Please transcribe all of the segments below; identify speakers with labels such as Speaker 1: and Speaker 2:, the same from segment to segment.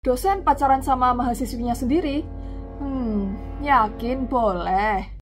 Speaker 1: dosen pacaran sama mahasiswinya sendiri? Yakin boleh.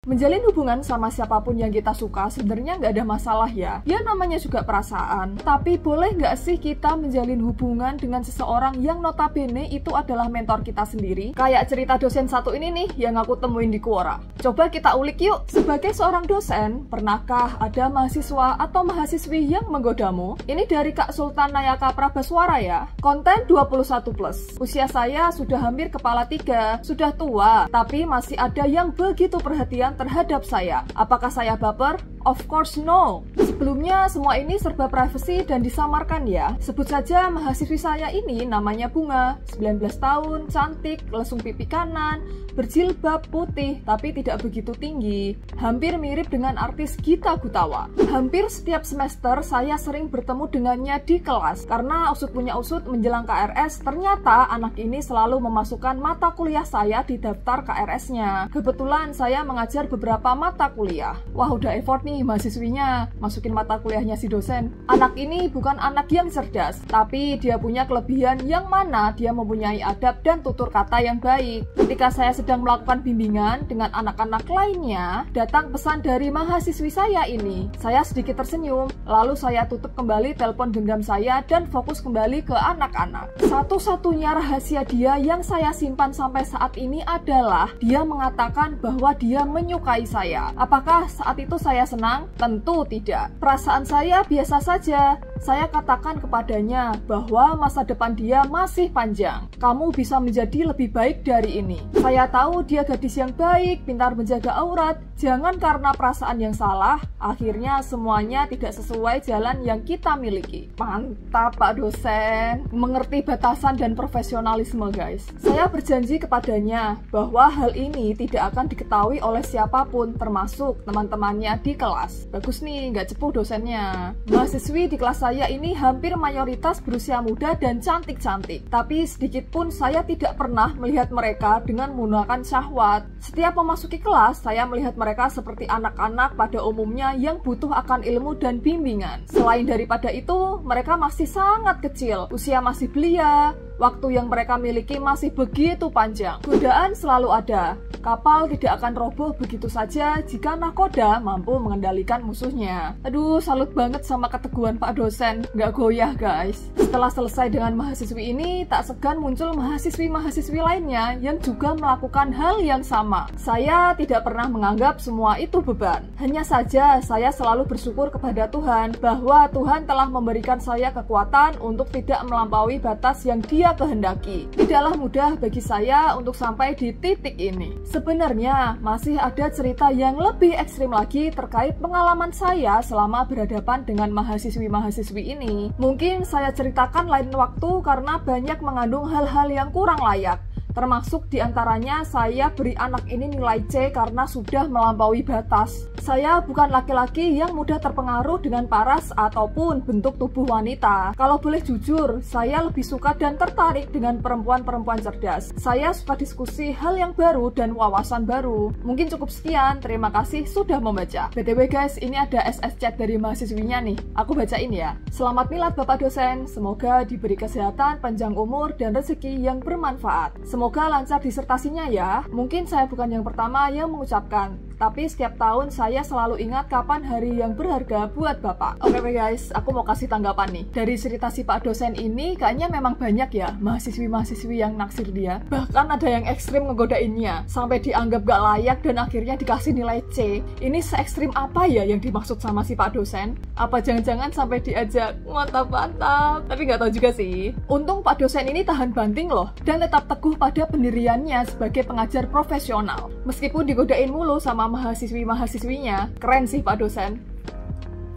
Speaker 1: Menjalin hubungan sama siapapun yang kita suka sebenarnya nggak ada masalah ya. Ya namanya juga perasaan. Tapi boleh nggak sih kita menjalin hubungan dengan seseorang yang notabene itu adalah mentor kita sendiri? Kayak cerita dosen satu ini nih yang aku temuin di Quora. Coba kita ulik yuk. Sebagai seorang dosen, pernahkah ada mahasiswa atau mahasiswi yang menggodamu? Ini dari Kak Sultan Nayaka Prabaswara ya. Konten 21+. Usia saya sudah hampir kepala 3, sudah tua, tapi masih ada yang begitu perhatian terhadap saya. Apakah saya baper? Of course no. Sebelumnya semua ini serba privasi dan disamarkan ya. Sebut saja mahasiswi saya ini namanya Bunga, 19 tahun, cantik, lesung pipi kanan, berjilbab putih tapi tidak begitu tinggi. Hampir mirip dengan artis Gita Gutawa. Hampir setiap semester saya sering bertemu dengannya di kelas. Karena usut punya usut menjelang KRS, ternyata anak ini selalu memasukkan mata kuliah saya di daftar KRS-nya. Kebetulan saya mengajar beberapa mata kuliah. Wah udah effort nih mahasiswinya masukin mata kuliahnya si dosen. Anak ini bukan anak yang cerdas, tapi dia punya kelebihan yang mana dia mempunyai adab dan tutur kata yang baik. Ketika saya sedang melakukan bimbingan dengan anak-anak lainnya, datang pesan dari mahasiswi saya ini. Saya sedikit tersenyum, lalu saya tutup kembali telepon genggam saya dan fokus kembali ke anak-anak. Satu-satunya rahasia dia yang saya simpan sampai saat ini adalah dia mengatakan bahwa dia menyukai saya. Apakah saat itu saya senang? Tentu tidak. Perasaan saya biasa saja. Saya katakan kepadanya bahwa masa depan dia masih panjang. Kamu bisa menjadi lebih baik dari ini. Saya tahu dia gadis yang baik, pintar menjaga aurat. Jangan karena perasaan yang salah, akhirnya semuanya tidak sesuai jalan yang kita miliki. Mantap Pak dosen. Mengerti batasan dan profesionalisme guys. Saya berjanji kepadanya bahwa hal ini tidak akan diketahui oleh siapapun, termasuk teman-temannya di kelas. Bagus nih, nggak cepuh dosennya. Mahasiswi di kelas saya ini hampir mayoritas berusia muda dan cantik-cantik. Tapi sedikit pun saya tidak pernah melihat mereka dengan menggunakan syahwat. Setiap memasuki kelas, saya melihat mereka seperti anak-anak pada umumnya yang butuh akan ilmu dan bimbingan. Selain daripada itu, mereka masih sangat kecil, usia masih belia, waktu yang mereka miliki masih begitu panjang. Godaan selalu ada. Kapal tidak akan roboh begitu saja jika nakoda mampu mengendalikan musuhnya. Aduh, salut banget sama keteguhan Pak dosen. Nggak goyah guys. Setelah selesai dengan mahasiswi ini, tak segan muncul mahasiswi-mahasiswi lainnya yang juga melakukan hal yang sama. Saya tidak pernah menganggap semua itu beban. Hanya saja saya selalu bersyukur kepada Tuhan bahwa Tuhan telah memberikan saya kekuatan untuk tidak melampaui batas yang Dia kehendaki. Tidaklah mudah bagi saya untuk sampai di titik ini. Sebenarnya masih ada cerita yang lebih ekstrim lagi terkait pengalaman saya selama berhadapan dengan mahasiswi-mahasiswi ini. Mungkin saya ceritakan lain waktu karena banyak mengandung hal-hal yang kurang layak. Termasuk diantaranya saya beri anak ini nilai C karena sudah melampaui batas. Saya bukan laki-laki yang mudah terpengaruh dengan paras ataupun bentuk tubuh wanita. Kalau boleh jujur, saya lebih suka dan tertarik dengan perempuan-perempuan cerdas. Saya suka diskusi hal yang baru dan wawasan baru. Mungkin cukup sekian, terima kasih sudah membaca. BTW guys, ini ada SS chat dari mahasiswinya nih. Aku bacain ya. Selamat milad Bapak dosen, semoga diberi kesehatan, panjang umur, dan rezeki yang bermanfaat. Semoga lancar disertasinya ya. Mungkin saya bukan yang pertama yang mengucapkan, tapi setiap tahun saya selalu ingat kapan hari yang berharga buat Bapak. Oke guys, aku mau kasih tanggapan nih. Dari cerita si Pak dosen ini, kayaknya memang banyak ya mahasiswi-mahasiswi yang naksir dia. Bahkan ada yang ekstrim ngegodainnya, sampai dianggap gak layak dan akhirnya dikasih nilai C. Ini se-ekstrim apa ya yang dimaksud sama si Pak dosen? Apa jangan-jangan sampai diajak mantap-mantap? Tapi gak tahu juga sih. Untung Pak dosen ini tahan banting loh, dan tetap teguh pada pendiriannya sebagai pengajar profesional. Meskipun digodain mulu sama mahasiswi-mahasiswinya, keren sih Pak dosen.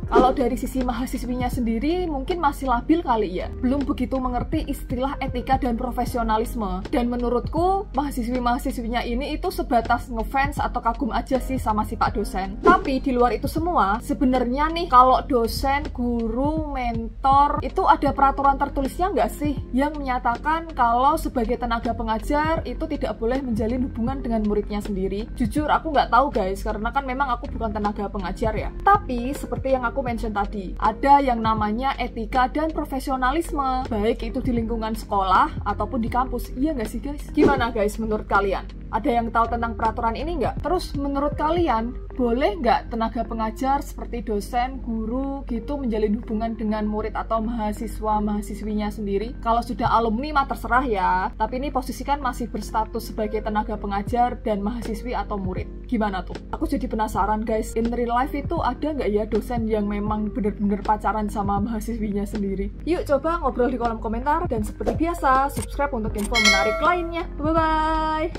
Speaker 1: Kalau dari sisi mahasiswinya sendiri mungkin masih labil kali ya, belum begitu mengerti istilah etika dan profesionalisme. Dan menurutku mahasiswi-mahasiswinya ini itu sebatas ngefans atau kagum aja sih sama si Pak dosen. Tapi di luar itu semua, sebenarnya nih kalau dosen, guru, mentor itu ada peraturan tertulisnya nggak sih yang menyatakan kalau sebagai tenaga pengajar itu tidak boleh menjalin hubungan dengan muridnya sendiri? Jujur aku nggak tahu guys, karena kan memang aku bukan tenaga pengajar ya. Tapi seperti yang aku aku mention tadi. Ada yang namanya etika dan profesionalisme, baik itu di lingkungan sekolah ataupun di kampus. Iya nggak sih guys? Gimana guys menurut kalian? Ada yang tahu tentang peraturan ini nggak? Terus menurut kalian, boleh nggak tenaga pengajar seperti dosen, guru gitu menjalin hubungan dengan murid atau mahasiswa-mahasiswinya sendiri? Kalau sudah alumni mah terserah ya, tapi ini posisikan masih berstatus sebagai tenaga pengajar dan mahasiswi atau murid. Gimana tuh? Aku jadi penasaran guys, in real life itu ada nggak ya dosen yang memang bener-bener pacaran sama mahasiswinya sendiri? Yuk coba ngobrol di kolom komentar, dan seperti biasa, subscribe untuk info menarik lainnya. Bye-bye!